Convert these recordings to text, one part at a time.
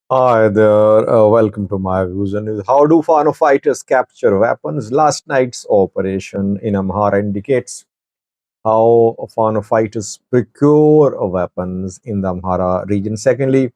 Hi there, welcome to my views on news. How do Fano fighters capture weapons? Last night's operation in Amhara indicates how Fano fighters procure weapons in the Amhara region. Secondly,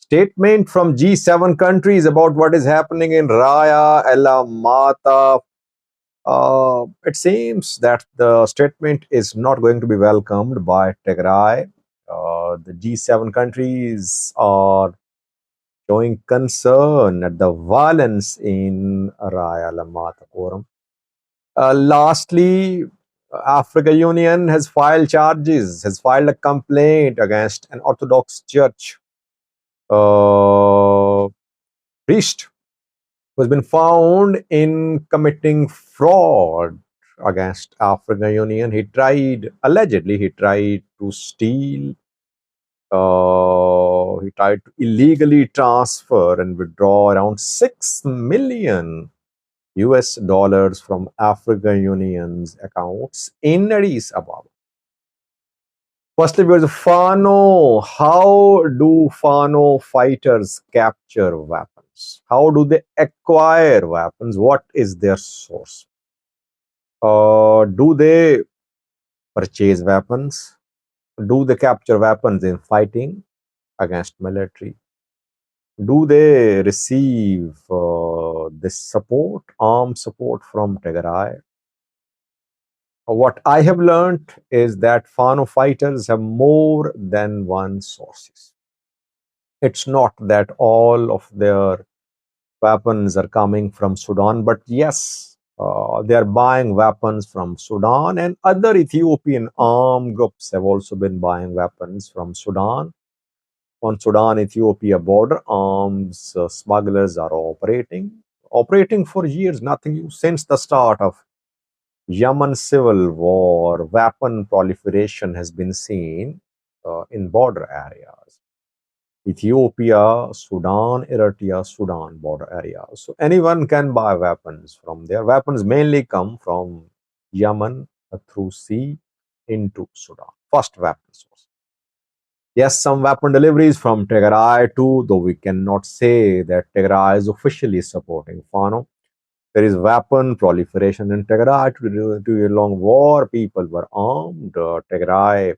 statement from G7 countries about what is happening in Raya Alamata. It seems that the statement is not going to be welcomed by Tigray. The G7 countries are showing concern at the violence in Raya Alamata Quorum. Lastly, Africa Union has filed a complaint against an Orthodox Church uh, priest who has been found in committing fraud against Africa Union. He tried to steal. He tried to illegally transfer and withdraw around 6 million US dollars from Africa Union's accounts in Addis Ababa. Firstly, there's Fano. How do Fano fighters capture weapons? How do they acquire weapons? What is their source? Do they purchase weapons? Do they capture weapons in fighting against military? Do they receive this support, armed support from Tigray? What I have learned is that Fano fighters have more than one sources. It's not that all of their weapons are coming from Sudan, but yes, they are buying weapons from Sudan, and other Ethiopian armed groups have also been buying weapons from Sudan. On Sudan-Ethiopia border, arms smugglers are operating for years, nothing new. Since the start of Yemen civil war, weapon proliferation has been seen in border areas. Ethiopia, Sudan, Eritrea, Sudan border areas. So anyone can buy weapons from there. Weapons mainly come from Yemen through sea into Sudan. First weapon source. Yes, some weapon deliveries from Tigray too, though we cannot say that Tigray is officially supporting Fano. There is weapon proliferation in Tigray. To a long war, people were armed. Tigray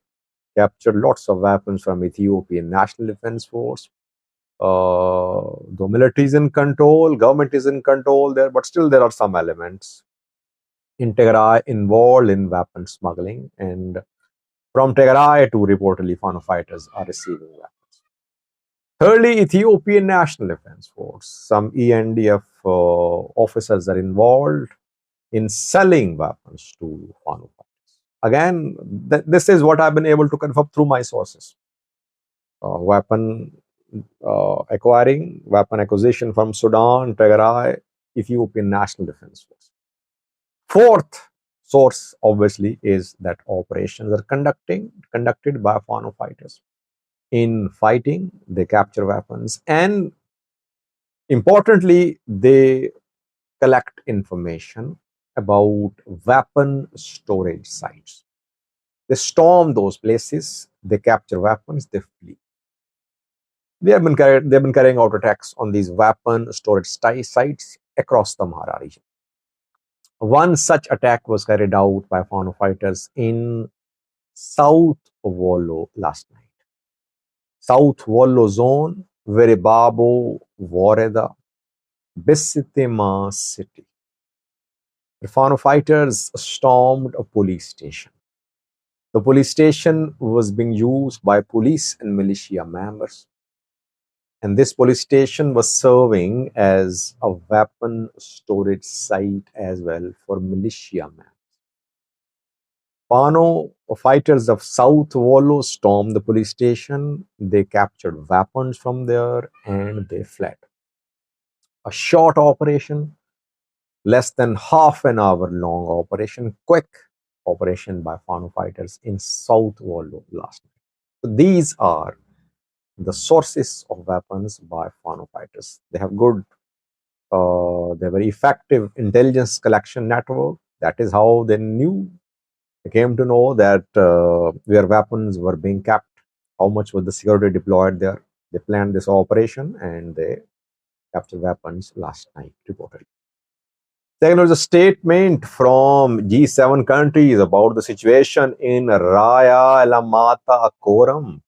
captured lots of weapons from Ethiopian National Defense Force. The military is in control, government is in control there, but still there are some elements in Tigray involved in weapon smuggling, and from Tigray to reportedly Fano fighters are receiving weapons. Thirdly, Ethiopian National Defense Force. Some ENDF officers are involved in selling weapons to Fano fighters. Again, this is what I've been able to confirm through my sources. Weapon weapon acquisition from Sudan, Tigray, Ethiopian National Defense Force. Fourth source, obviously, is that operations are conducted by Fano fighters. In fighting, they capture weapons, and importantly, they collect information about weapon storage sites. They storm those places, they capture weapons, they flee. They've been carrying out attacks on these weapon storage sites across the Amhara region. One such attack was carried out by Fano fighters in South Wollo last night. South Wollo zone, Veribabo, Voreda, Bisitima city. The Fano fighters stormed a police station. The police station was being used by police and militia members. And this police station was serving as a weapon storage site as well for militia men. Fano fighters of South Wollo stormed the police station. They captured weapons from there and they fled. A short operation, less than half an hour long operation, quick operation by Fano fighters in South Wollo last night. So these are the sources of weapons by Fano fighters. They have they're very effective intelligence collection network. That is how they came to know that where weapons were being kept, how much was the security deployed there. They planned this operation and they captured weapons last night, reportedly. Second was a statement from G7 countries about the situation in Raya Alamata Quorum.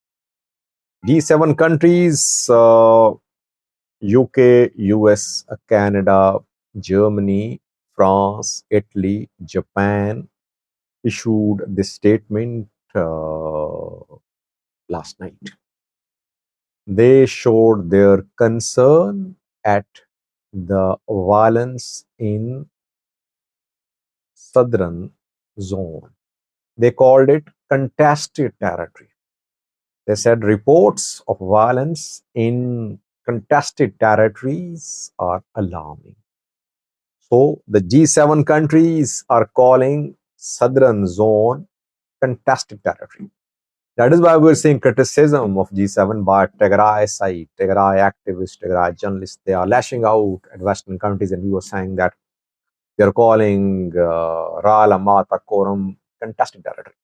G7 countries, UK, US, Canada, Germany, France, Italy, Japan, issued this statement last night. They showed their concern at the violence in southern zone. They called it contested territory. They said reports of violence in contested territories are alarming. So the G7 countries are calling southern zone contested territory. That is why we're seeing criticism of G7 by Tigray side, Tigray activists, Tigray journalists. They are lashing out at Western countries, and we were saying that they are calling Raya Alamata Quorum contested territory.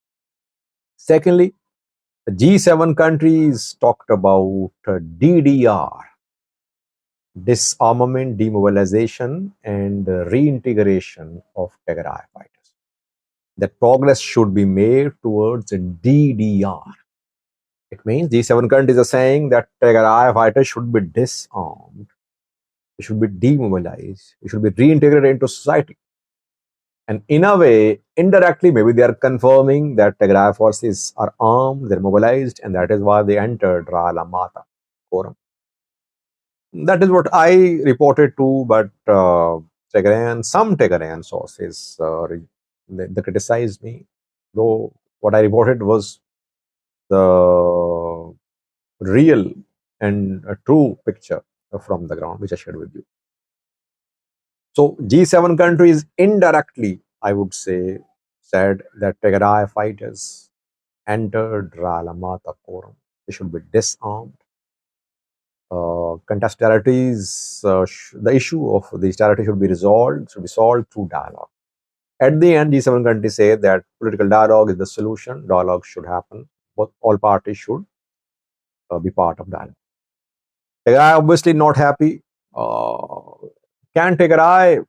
Secondly, the G7 countries talked about DDR, disarmament, demobilization, and reintegration of Tigray fighters. That progress should be made towards DDR. It means G7 countries are saying that Tigray fighters should be disarmed, they should be demobilized, they should be reintegrated into society. And in a way, indirectly, maybe they are confirming that Tigray forces are armed, they're mobilized, and that is why they entered Raya Alamata Quorum. That is what I reported too, but some Tigrayan sources, they criticized me, though what I reported was the real and a true picture from the ground, which I shared with you. So G7 countries indirectly, I would say, said that Tigray fighters entered Raya Alamata Quorum. They should be disarmed. Contested territories, the issue of these territories should be solved through dialogue. At the end, G7 countries say that political dialogue is the solution. Dialogue should happen. But all parties should be part of dialogue. Tigray obviously not happy. Can Tigray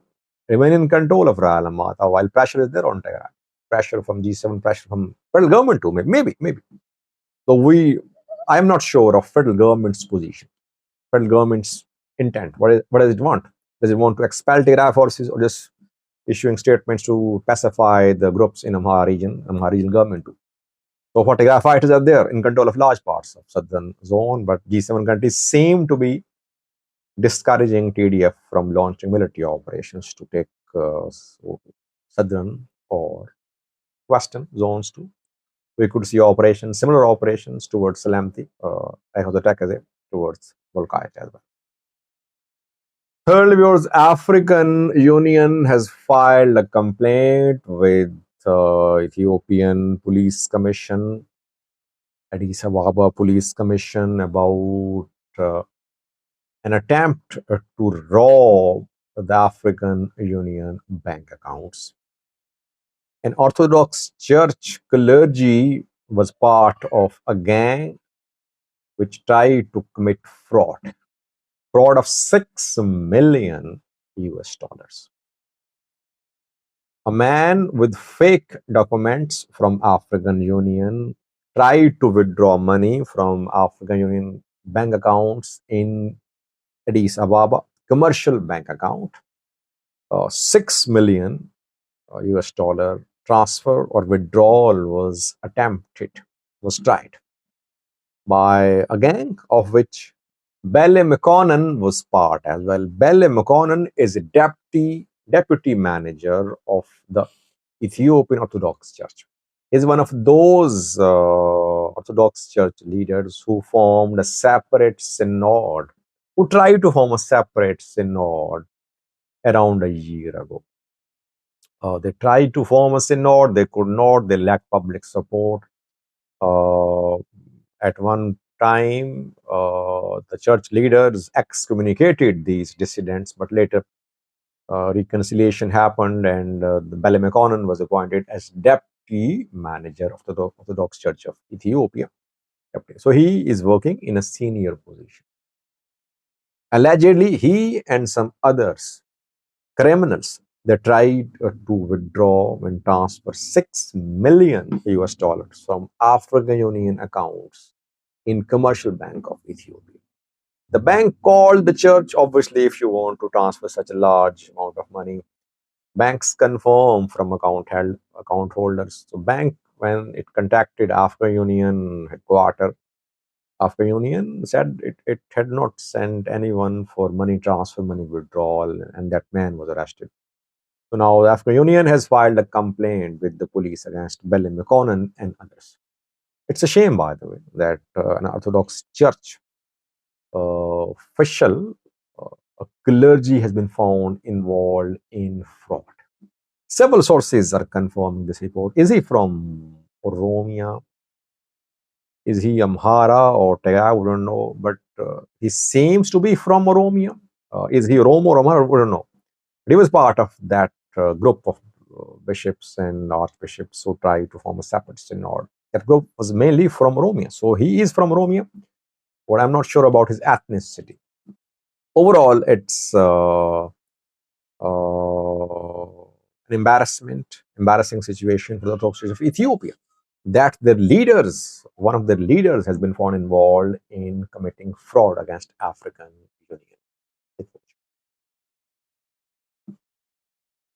remain in control of Raya Alamata while pressure is there on Tigray? Pressure from G7, pressure from federal government too, maybe. So I am not sure of federal government's position, federal government's intent. What does it want? Does it want to expel Tigray forces or just issuing statements to pacify the groups in Amhara region government too? So for Tigray fighters are there in control of large parts of southern zone, but G7 countries seem to be discouraging TDF from launching military operations to take southern or western zones too. We could see similar operations towards Salamti, towards Volkite as well. Thirdly, viewers, African Union has filed a complaint with Ethiopian Police Commission, Addis Ababa Police Commission about an attempt to rob the African Union bank accounts. An Orthodox Church clergy was part of a gang which tried to commit fraud of $6 million. A man with fake documents from African Union tried to withdraw money from African Union bank accounts in Addis Ababa, commercial bank account. $6 million transfer or withdrawal was tried by a gang of which Belle McConnell was part as well. Belle McConnell is a deputy manager of the Ethiopian Orthodox Church. He's one of those Orthodox Church leaders who formed a separate synod, who tried to form a separate synod around a year ago. They tried to form a synod, they could not, they lacked public support. At one time, the church leaders excommunicated these dissidents, but later reconciliation happened and the Belle McConnell was appointed as deputy manager of the Orthodox Church of Ethiopia. So he is working in a senior position. Allegedly, he and some others, criminals, they tried to withdraw and transfer 6 million US dollars from African Union accounts in commercial bank of Ethiopia. The bank called the church. Obviously, if you want to transfer such a large amount of money, banks confirm from account holders. So bank, when it contacted African Union headquarters, African Union said it had not sent anyone for money transfer, money withdrawal, and that man was arrested. So now the African Union has filed a complaint with the police against Bellin McConnell and others. It's a shame, by the way, that an Orthodox church official, a clergy, has been found involved in fraud. Several sources are confirming this report. Is he from Oromia? Is he Amhara or Tigray? We don't know, but he seems to be from Oromia. Is he Oromo or Amhara? We don't know. But he was part of that group of bishops and archbishops who tried to form a separate synod. That group was mainly from Oromia. So he is from Oromia, but I'm not sure about his ethnicity. Overall, it's an embarrassing situation for the Orthodox Church of Ethiopia, that their leaders, one of their leaders, has been found involved in committing fraud against African